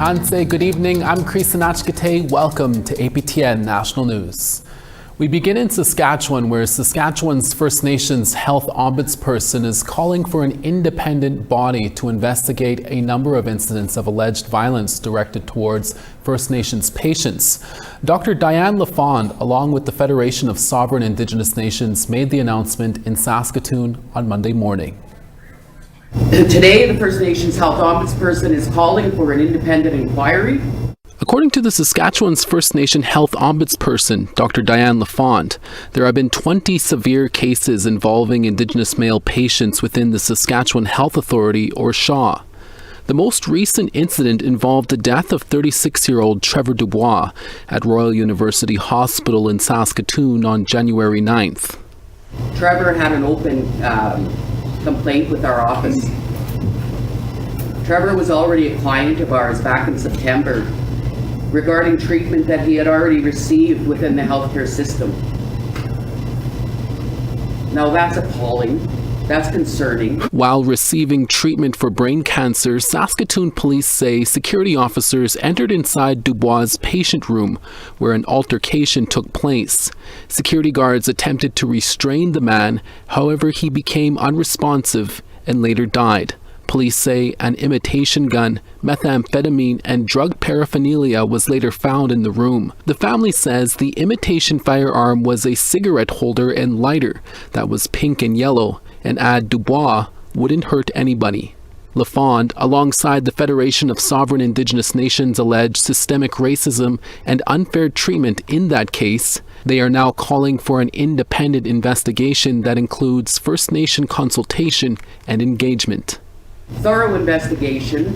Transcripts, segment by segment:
Hanse, good evening. I'm Chris Nachkate. Welcome to APTN National News. We begin in Saskatchewan, where Saskatchewan's First Nations Health Ombudsperson is calling for an independent body to investigate a number of incidents of alleged violence directed towards First Nations patients. Dr. Diane Lafond, along with the Federation of Sovereign Indigenous Nations, made the announcement in Saskatoon on Monday morning. Today, the First Nations Health Ombudsperson is calling for an independent inquiry. According to the Saskatchewan's First Nation Health Ombudsperson, Dr. Diane Lafond, there have been 20 severe cases involving Indigenous male patients within the Saskatchewan Health Authority, or SHA. The most recent incident involved the death of 36-year-old Trevor Dubois at Royal University Hospital in Saskatoon on January 9th. Trevor had an open complaint with our office. Trevor was already a client of ours back in September regarding treatment that he had already received within the healthcare system. Now that's appalling. That's concerning. While receiving treatment for brain cancer, Saskatoon police say security officers entered inside Dubois' patient room where an altercation took place. Security guards attempted to restrain the man, however he became unresponsive and later died. Police say an imitation gun, methamphetamine, and drug paraphernalia was later found in the room. The family says the imitation firearm was a cigarette holder and lighter that was pink and yellow, and add Dubois wouldn't hurt anybody. Lafond, alongside the Federation of Sovereign Indigenous Nations, alleged systemic racism and unfair treatment in that case. They are now calling for an independent investigation that includes First Nation consultation and engagement. Thorough investigation,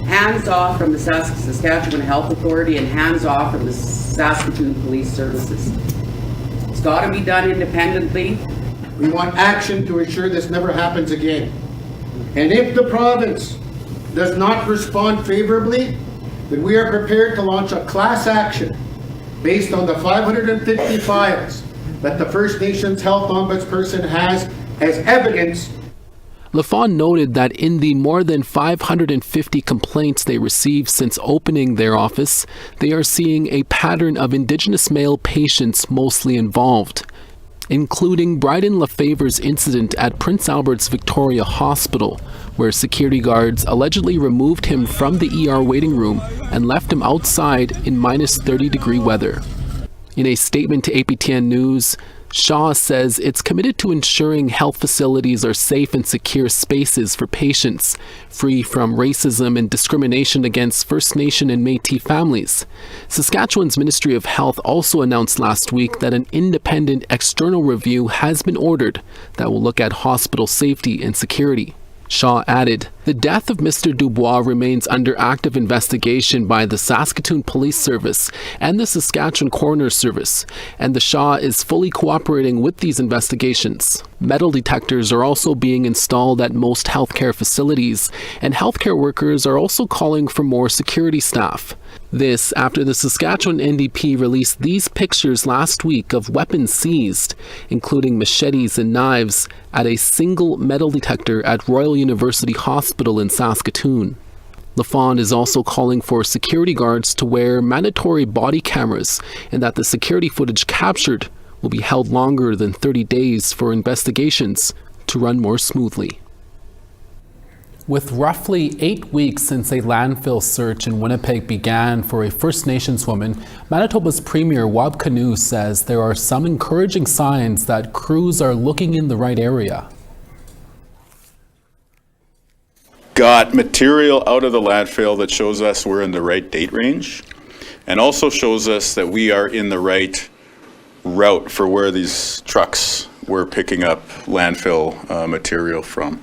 hands off from the Saskatchewan Health Authority and hands off from the Saskatoon Police Services. It's got to be done independently. We want action to ensure this never happens again. And if the province does not respond favorably, then we are prepared to launch a class action based on the 550 files that the First Nations Health Ombudsperson has as evidence. Lafond noted that in the more than 550 complaints they received since opening their office, they are seeing a pattern of Indigenous male patients mostly involved, including Bryden Lefever's incident at Prince Albert's Victoria Hospital, where security guards allegedly removed him from the ER waiting room and left him outside in minus 30-degree weather. In a statement to APTN News, SHA says it's committed to ensuring health facilities are safe and secure spaces for patients, free from racism and discrimination against First Nation and Métis families. Saskatchewan's Ministry of Health also announced last week that an independent external review has been ordered that will look at hospital safety and security. Shaw added, the death of Mr. Dubois remains under active investigation by the Saskatoon Police Service and the Saskatchewan Coroner's Service, and the Shaw is fully cooperating with these investigations. Metal detectors are also being installed at most healthcare facilities, and healthcare workers are also calling for more security staff. This after the Saskatchewan NDP released these pictures last week of weapons seized, including machetes and knives, at a single metal detector at Royal University Hospital in Saskatoon. Lafond is also calling for security guards to wear mandatory body cameras and that the security footage captured will be held longer than 30 days for investigations to run more smoothly. With roughly 8 weeks since a landfill search in Winnipeg began for a First Nations woman, Manitoba's Premier Wab Kinew says there are some encouraging signs that crews are looking in the right area. Got material out of the landfill that shows us we're in the right date range, and also shows us that we are in the right route for where these trucks were picking up landfill material from.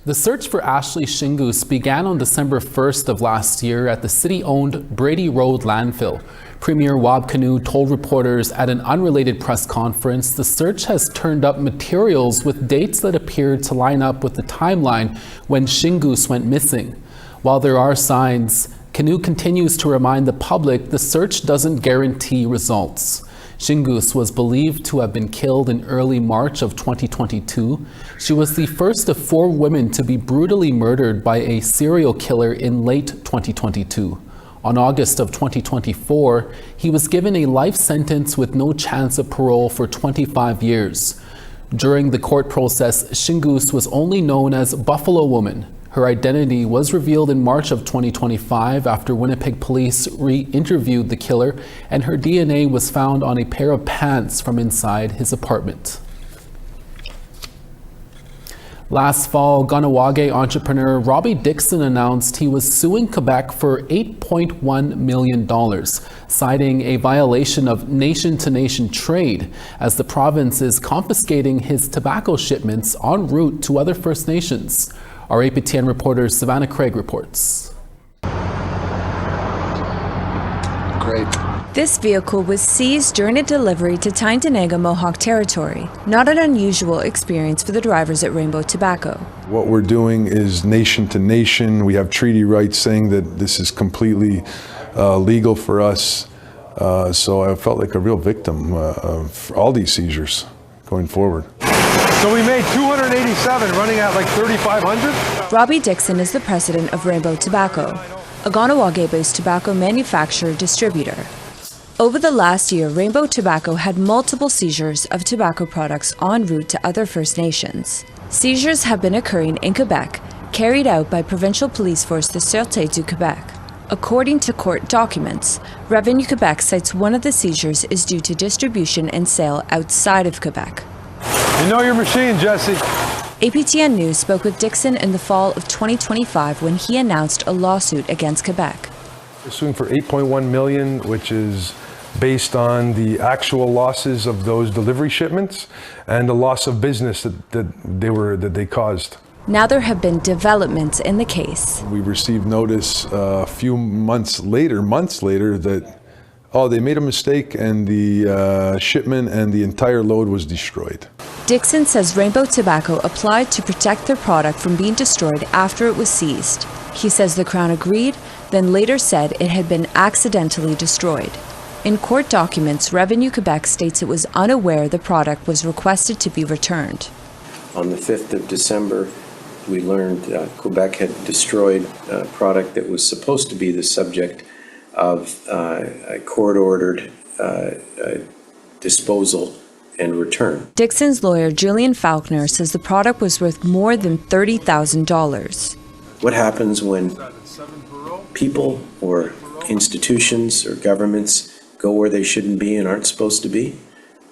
The search for Ashley Shingoose began on December 1st of last year at the city-owned Brady Road landfill. Premier Wab Kinew told reporters at an unrelated press conference the search has turned up materials with dates that appeared to line up with the timeline when Shingoose went missing. While there are signs, Kinew continues to remind the public the search doesn't guarantee results. Shingus was believed to have been killed in early March of 2022. She was the first of 4 women to be brutally murdered by a serial killer in late 2022. On August of 2024, he was given a life sentence with no chance of parole for 25 years. During the court process, Shingus was only known as Buffalo Woman. Her identity was revealed in March of 2025 after Winnipeg police re-interviewed the killer, and her DNA was found on a pair of pants from inside his apartment. Last fall, Ganawage entrepreneur Robbie Dixon announced he was suing Quebec for $8.1 million, citing a violation of nation-to-nation trade, as the province is confiscating his tobacco shipments en route to other First Nations. Our APTN reporter Savannah Craig reports. Great. This vehicle was seized during a delivery to Tyendinaga Mohawk territory. Not an unusual experience for the drivers at Rainbow Tobacco. What we're doing is nation to nation. We have treaty rights saying that this is completely legal for us. So I felt like a real victim of all these seizures going forward. So we made 287, running at like 3,500? Robbie Dixon is the president of Rainbow Tobacco, a Ganawage-based tobacco manufacturer-distributor. Over the last year, Rainbow Tobacco had multiple seizures of tobacco products en route to other First Nations. Seizures have been occurring in Quebec, carried out by Provincial Police Force the Sûreté du Québec. According to court documents, Revenue Quebec cites one of the seizures is due to distribution and sale outside of Quebec. You know your machine, Jesse. APTN News spoke with Dixon in the fall of 2025 when he announced a lawsuit against Quebec. We're suing for $8.1 million, which is based on the actual losses of those delivery shipments and the loss of business that they caused. Now there have been developments in the case. We received notice a few months later, that they made a mistake and the shipment and the entire load was destroyed. Dixon says Rainbow Tobacco applied to protect their product from being destroyed after it was seized. He says the Crown agreed, then later said it had been accidentally destroyed. In court documents, Revenue Quebec states it was unaware the product was requested to be returned. On the 5th of December, we learned Quebec had destroyed a product that was supposed to be the subject of a court-ordered disposal and return. Dixon's lawyer, Julian Faulkner, says the product was worth more than $30,000. What happens when people or institutions or governments go where they shouldn't be and aren't supposed to be?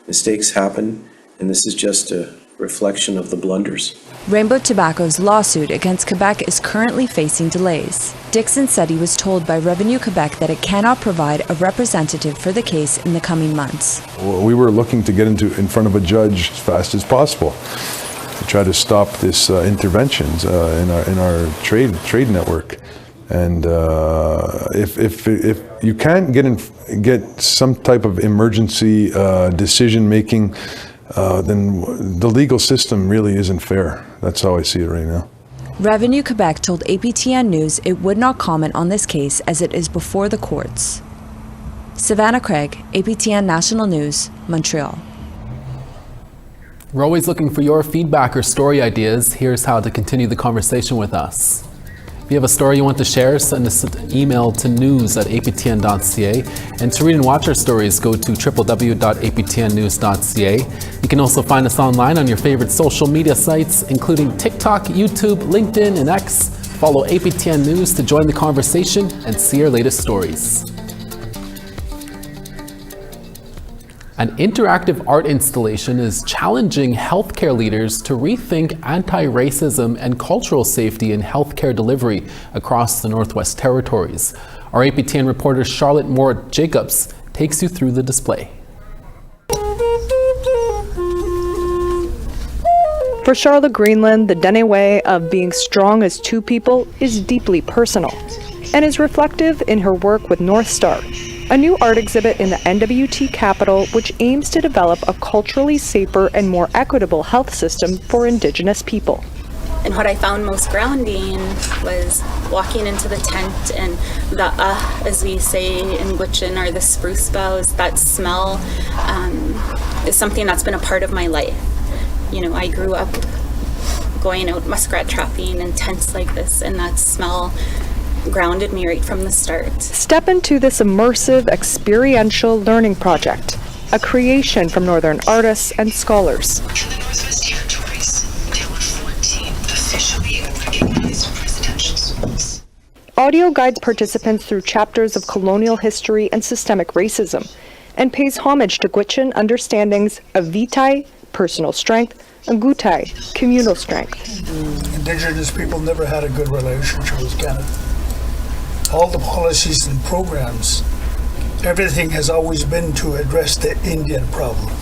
Mistakes happen, and this is just a reflection of the blunders. Rainbow Tobacco's lawsuit against Quebec is currently facing delays. Dixon said he was told by Revenue Quebec that it cannot provide a representative for the case in the coming months. We were looking to get in front of a judge as fast as possible to try to stop this interventions in our trade network. And if you can't get some type of emergency decision making, then the legal system really isn't fair. That's how I see it right now. Revenue Quebec told APTN News it would not comment on this case as it is before the courts. Savannah Craig, APTN National News, Montreal. We're always looking for your feedback or story ideas. Here's how to continue the conversation with us. If you have a story you want to share, send us an email to news@aptn.ca. And to read and watch our stories, go to www.aptnnews.ca. You can also find us online on your favorite social media sites, including TikTok, YouTube, LinkedIn, and X. Follow APTN News to join the conversation and see our latest stories. An interactive art installation is challenging healthcare leaders to rethink anti-racism and cultural safety in healthcare delivery across the Northwest Territories. Our APTN reporter Charlotte Moore-Jacobs takes you through the display. For Charlotte Greenland, the Dene way of being strong as two people is deeply personal and is reflective in her work with North Star, a new art exhibit in the NWT capital which aims to develop a culturally safer and more equitable health system for Indigenous people. And what I found most grounding was walking into the tent, and the as we say in Gwich'in, or the spruce boughs, that smell is something that's been a part of my life. You know, I grew up going out muskrat trapping in tents like this, and that smell grounded me right from the start. Step into this immersive, experiential learning project, a creation from Northern artists and scholars. In the Northwest Territories, there were 14 officially recognized residential schools. Audio guides participants through chapters of colonial history and systemic racism, and pays homage to Gwich'in understandings of vitai, personal strength, and gutai, communal strength. Indigenous people never had a good relationship with Canada. All the policies and programs, everything has always been to address the Indian problem.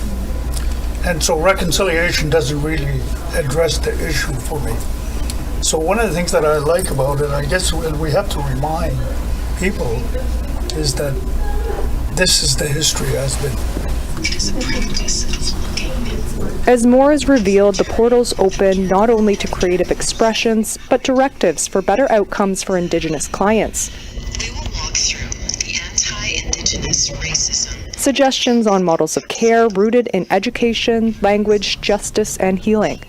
And so reconciliation doesn't really address the issue for me. So one of the things that I like about it, I guess we have to remind people, is that this is the history has been. It is a practice of looking inward. As more is revealed, the portals open not only to creative expressions, but directives for better outcomes for Indigenous clients. We will walk through the anti-Indigenous racism. Suggestions on models of care rooted in education, language, justice, and healing.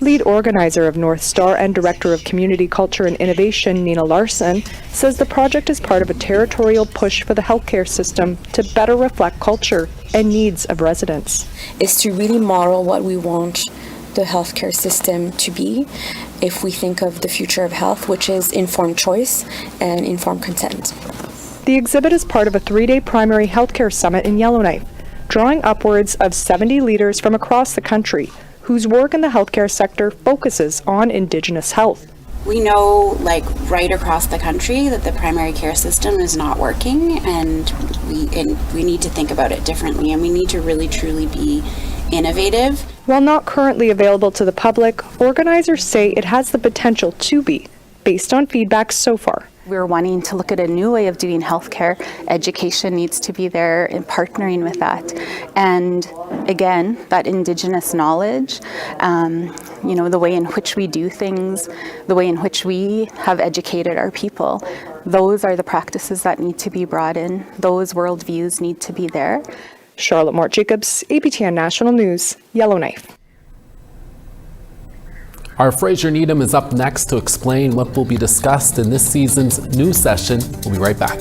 Lead organizer of North Star and Director of Community Culture and Innovation, Nina Larson, says the project is part of a territorial push for the healthcare system to better reflect culture and needs of residents. Is to really model what we want the healthcare system to be if we think of the future of health, which is informed choice and informed consent. The exhibit is part of a 3-day primary healthcare summit in Yellowknife, drawing upwards of 70 leaders from across the country whose work in the healthcare sector focuses on Indigenous health. We know, like, right across the country that the primary care system is not working, and we need to think about it differently, and we need to really truly be innovative. While not currently available to the public, organizers say it has the potential to be, based on feedback so far. We're wanting to look at a new way of doing healthcare. Education needs to be there in partnering with that. And again, that Indigenous knowledge, the way in which we do things, the way in which we have educated our people, those are the practices that need to be brought in. Those worldviews need to be there. Charlotte Mort-Jacobs, APTN National News, Yellowknife. Our Fraser Needham is up next to explain what will be discussed in this season's news session. We'll be right back.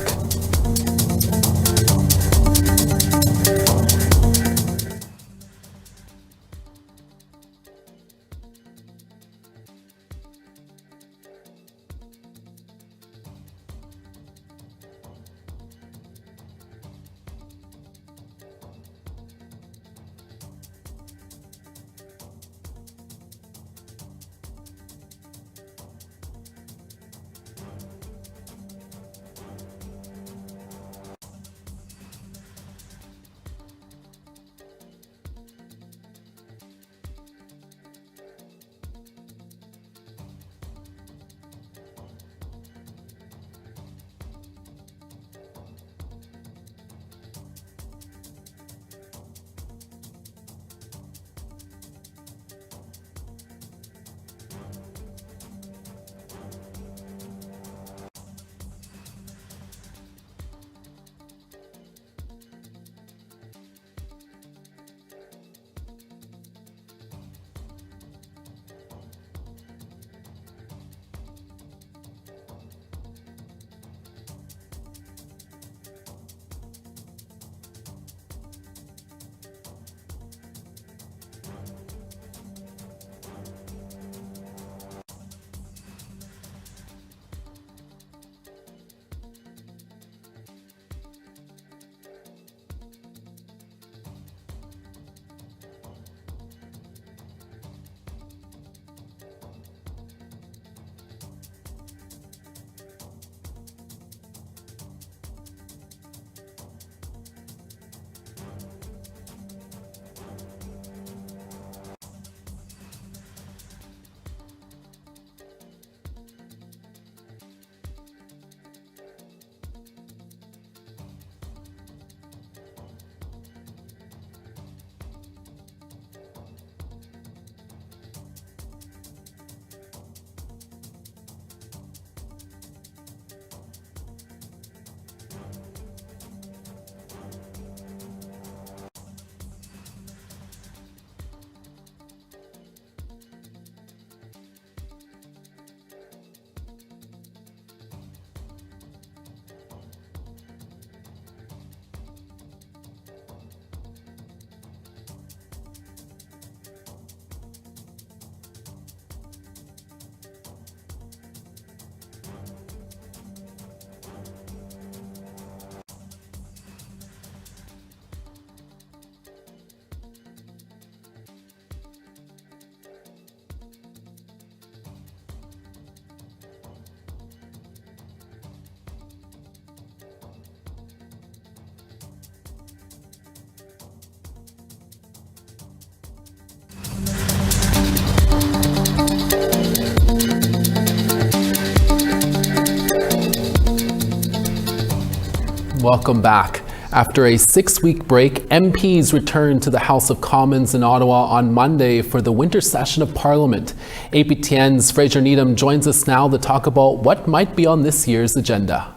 Welcome back. After a 6-week break, MPs returned to the House of Commons in Ottawa on Monday for the winter session of Parliament. APTN's Fraser Needham joins us now to talk about what might be on this year's agenda.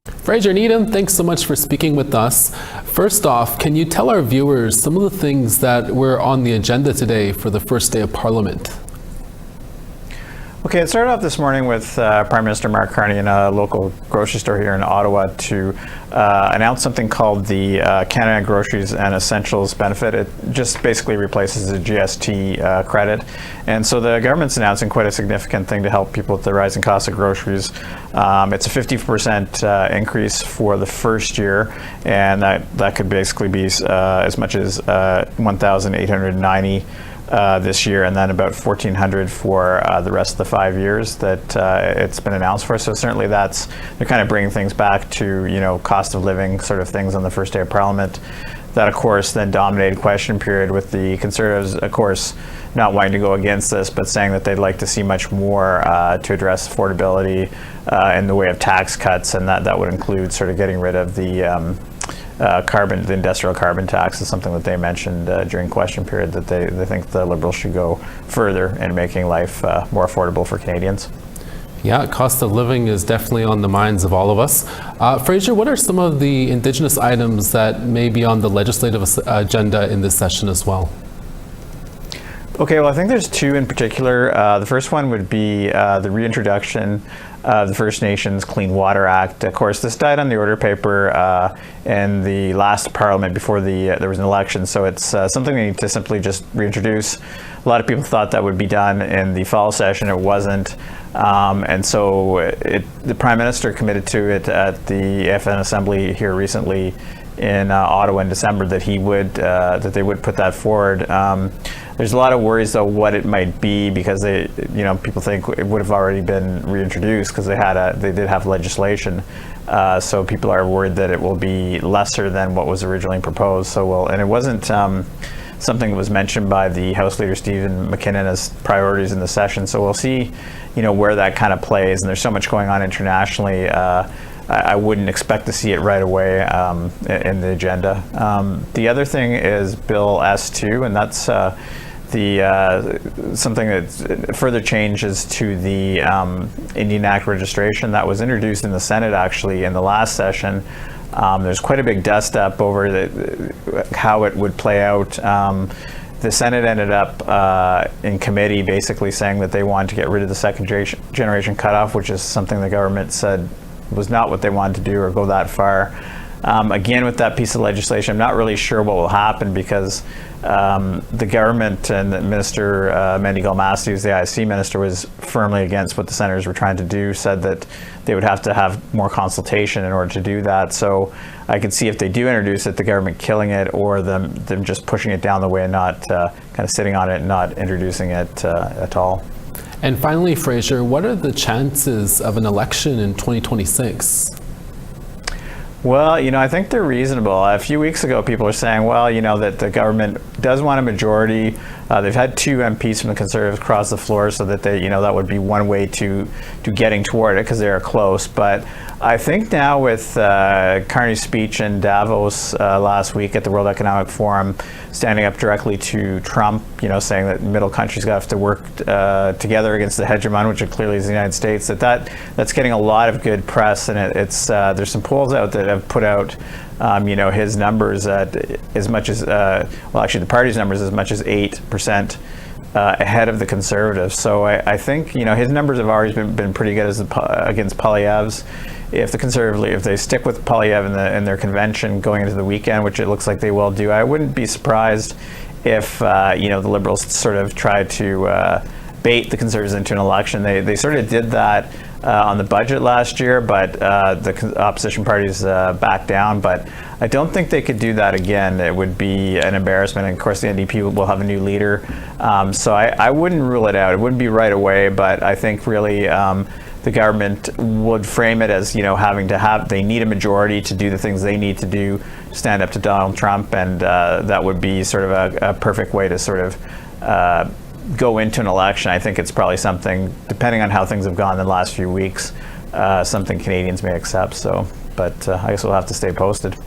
Fraser Needham, thanks so much for speaking with us. First off, can you tell our viewers some of the things that were on the agenda today for the first day of Parliament? Okay, it started off this morning with Prime Minister Mark Carney in a local grocery store here in Ottawa to announce something called the Canada Groceries and Essentials Benefit. It just basically replaces the GST credit. And so the government's announcing quite a significant thing to help people with the rising cost of groceries. It's a 50% increase for the first year, and that could basically be as much as $1,890 this year, and then about $1,400 for the rest of the 5 years that it's been announced for. So certainly they're kind of bringing things back to, cost of living sort of things on the first day of Parliament. That, of course, then dominated question period with the Conservatives, of course, not wanting to go against this, but saying that they'd like to see much more to address affordability in the way of tax cuts, and that would include sort of getting rid of the the industrial carbon tax is something that they mentioned during question period, that they think the Liberals should go further in making life more affordable for Canadians. Yeah, cost of living is definitely on the minds of all of us. Fraser, what are some of the Indigenous items that may be on the legislative agenda in this session as well? Okay, well, I think there's two in particular. The first one would be the reintroduction of the First Nations Clean Water Act. Of course, this died on the order paper in the last Parliament before there was an election, so it's something they need to simply just reintroduce. A lot of people thought that would be done in the fall session. It wasn't, and so the Prime Minister committed to it at the APTN Assembly here recently in Ottawa in December that they would put that forward. There's a lot of worries though what it might be, because people think it would have already been reintroduced because they did have legislation. So people are worried that it will be lesser than what was originally proposed. And it wasn't something that was mentioned by the House Leader Stephen McKinnon as priorities in the session. So we'll see, where that kind of plays. And there's so much going on internationally. I wouldn't expect to see it right away in the agenda. The other thing is Bill S2, and that's something that further changes to the Indian Act registration that was introduced in the Senate actually in the last session. There's quite a big dust up over how it would play out. The Senate ended up in committee basically saying that they wanted to get rid of the second generation cutoff, which is something the government said was not what they wanted to do or go that far. Again, with that piece of legislation, I'm not really sure what will happen, because the government and the Minister Mandy Galmasi, who's the ISC minister, was firmly against what the senators were trying to do, said that they would have to have more consultation in order to do that. So I could see if they do introduce it, the government killing it, or them just pushing it down the way and not kind of sitting on it and not introducing it at all. And finally, Fraser, what are the chances of an election in 2026? Well, I think they're reasonable. A few weeks ago, people were saying, well, that the government does want a majority. They've had 2 MPs from the Conservatives cross the floor, so that that would be one way to getting toward it, because they are close. But I think now with Carney's speech in Davos last week at the World Economic Forum, standing up directly to Trump, saying that middle countries have to work together against the hegemon, which clearly is the United States, that's getting a lot of good press. And it's there's some polls out that have put out his numbers at as much as the party's numbers as much as 8% ahead of the Conservatives. So I think his numbers have always been pretty good against Poilievre's. If they stick with Poilievre in their convention going into the weekend, which it looks like they will do, I wouldn't be surprised if the Liberals sort of try to bait the Conservatives into an election. They sort of did that on the budget last year, but the opposition parties backed down. But I don't think they could do that again. It would be an embarrassment. And of course, the NDP will have a new leader. So I wouldn't rule it out. It wouldn't be right away, but I think really the government would frame it as, they need a majority to do the things they need to do, stand up to Donald Trump, and that would be sort of a perfect way to sort of go into an election. I think it's probably something, depending on how things have gone in the last few weeks, something Canadians may accept. So but I guess we'll have to stay posted.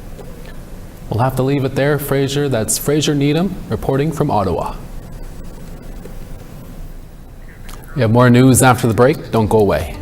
We'll have to leave it there, Fraser. That's Fraser Needham reporting from Ottawa. We have more news after the break. Don't go away.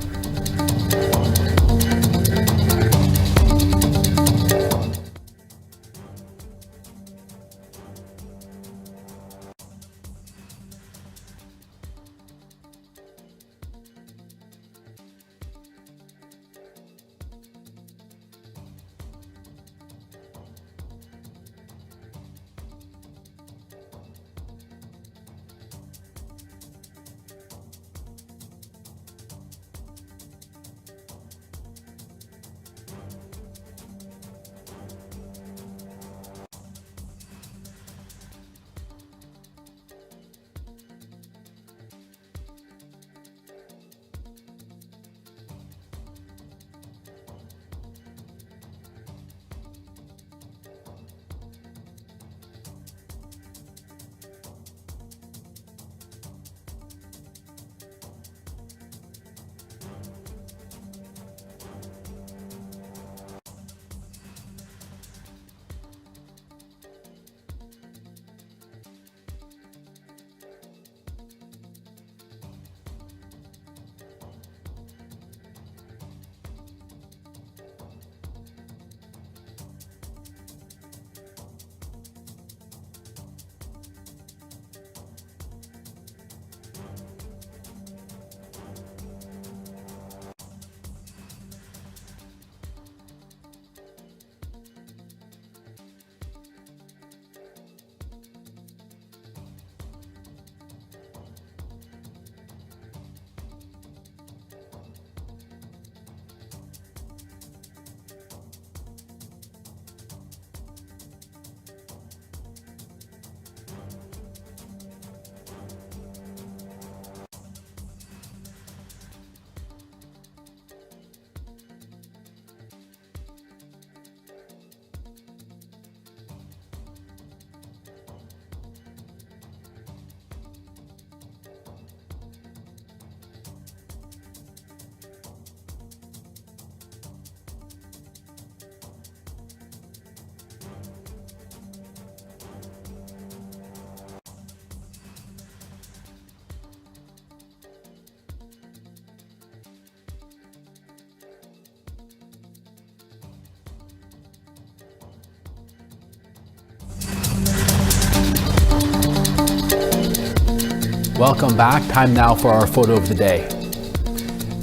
Welcome back. Time now for our photo of the day.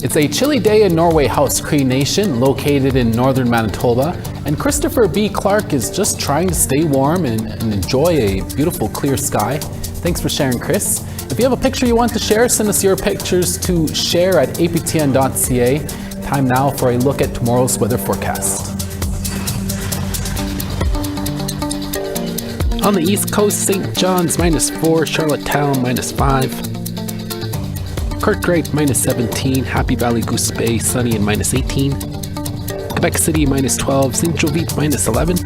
It's a chilly day in Norway House, Cree Nation, located in northern Manitoba, and Christopher B. Clark is just trying to stay warm and enjoy a beautiful clear sky. Thanks for sharing, Chris. If you have a picture you want to share, send us your pictures to share@aptn.ca. Time now for a look at tomorrow's weather forecast. On the East Coast, St. John's -4, Charlottetown -5, Kirkgrave -17, Happy Valley, Goose Bay sunny and -18, Quebec City -12, St. Jovite -11,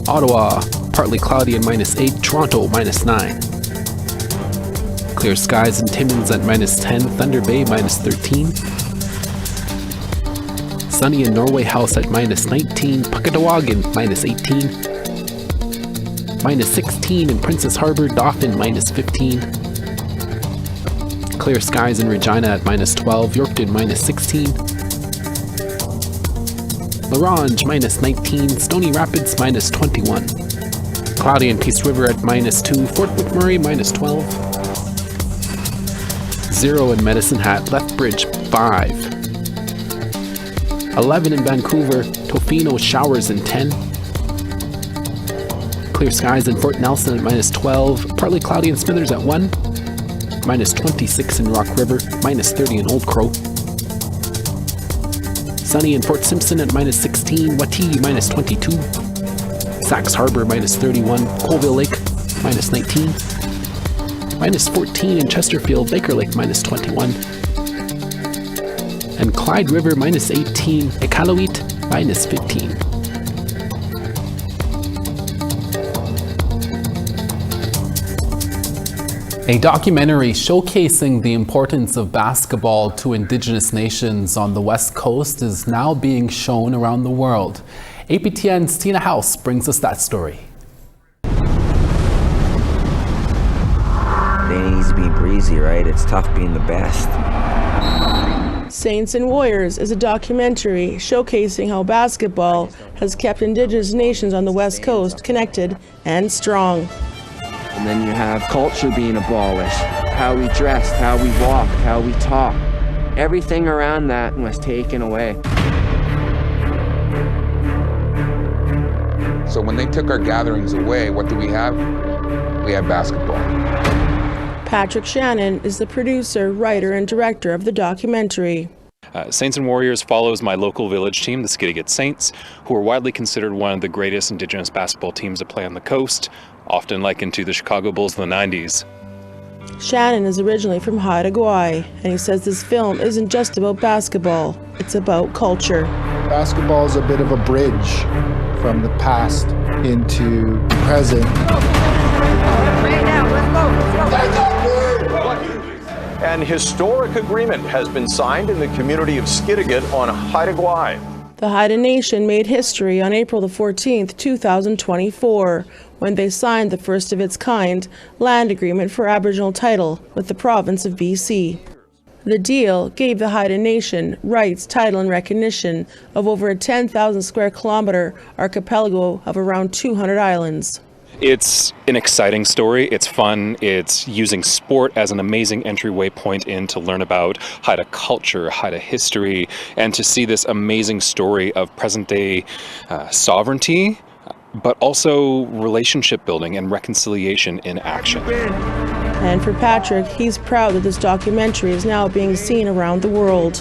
Ottawa partly cloudy and -8, Toronto -9, clear skies in Timmins at -10, Thunder Bay -13, sunny in Norway House at -19, Puckatawagan -18, -16 in Princess Harbour, Dauphin -15, clear skies in Regina at -12, Yorkton -16, La Ronge -19, Stony Rapids -21, cloudy in Peace River at -2, Fort McMurray -12, 0 in Medicine Hat, Lethbridge 5, 11 in Vancouver, Tofino showers and 10, clear skies in Fort Nelson at -12, partly cloudy in Smithers at 1, -26 in Rock River, -30 in Old Crow, sunny in Fort Simpson at -16, Watee -22, Sax Harbor -31, Colville Lake -19, -14 in Chesterfield, Baker Lake -21, and Clyde River -18, Iqaluit -15. A documentary showcasing the importance of basketball to Indigenous nations on the West Coast is now being shown around the world. APTN's Tina House brings us that story. It needs to be breezy, right? It's tough being the best. Saints and Warriors is a documentary showcasing how basketball has kept Indigenous nations on the West Coast connected and strong. And then you have culture being abolished. How we dressed, how we walked, how we talked. Everything around that was taken away. So when they took our gatherings away, what do we have? We have basketball. Patrick Shannon is the producer, writer, and director of the documentary. Saints and Warriors follows my local village team, the Skidegate Saints, who are widely considered one of the greatest Indigenous basketball teams to play on the coast, often likened to the Chicago Bulls of the 90s. Shannon is originally from Haida Gwaii, and he says this film isn't just about basketball, it's about culture. Basketball is a bit of a bridge from the past into the present. An historic agreement has been signed in the community of Skidegate on Haida Gwaii. The Haida Nation made history on April the 14th, 2024, when they signed the first of its kind land agreement for Aboriginal title with the province of BC. The deal gave the Haida Nation rights, title, and recognition of over a 10,000 square kilometer archipelago of around 200 islands. It's an exciting story, it's fun, it's using sport as an amazing entryway point in to learn about Haida culture, Haida history, and to see this amazing story of present day sovereignty, but also relationship building and reconciliation in action. And for Patrick, he's proud that this documentary is now being seen around the world.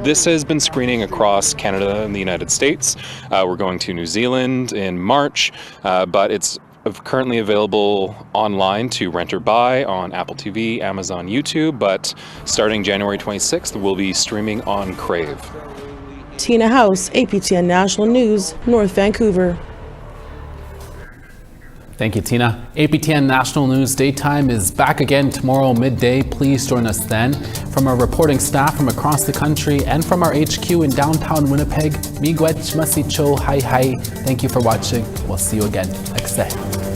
This has been screening across Canada and the United States. We're going to New Zealand in March, but it's currently available online to rent or buy on Apple TV, Amazon, YouTube, but starting January 26th, we'll be streaming on Crave. Tina House, APTN National News, North Vancouver. Thank you, Tina. APTN National News Daytime is back again tomorrow midday. Please join us then. From our reporting staff from across the country and from our HQ in downtown Winnipeg, Miigwech Masicho, hi hi. Thank you for watching. We'll see you again. Akse.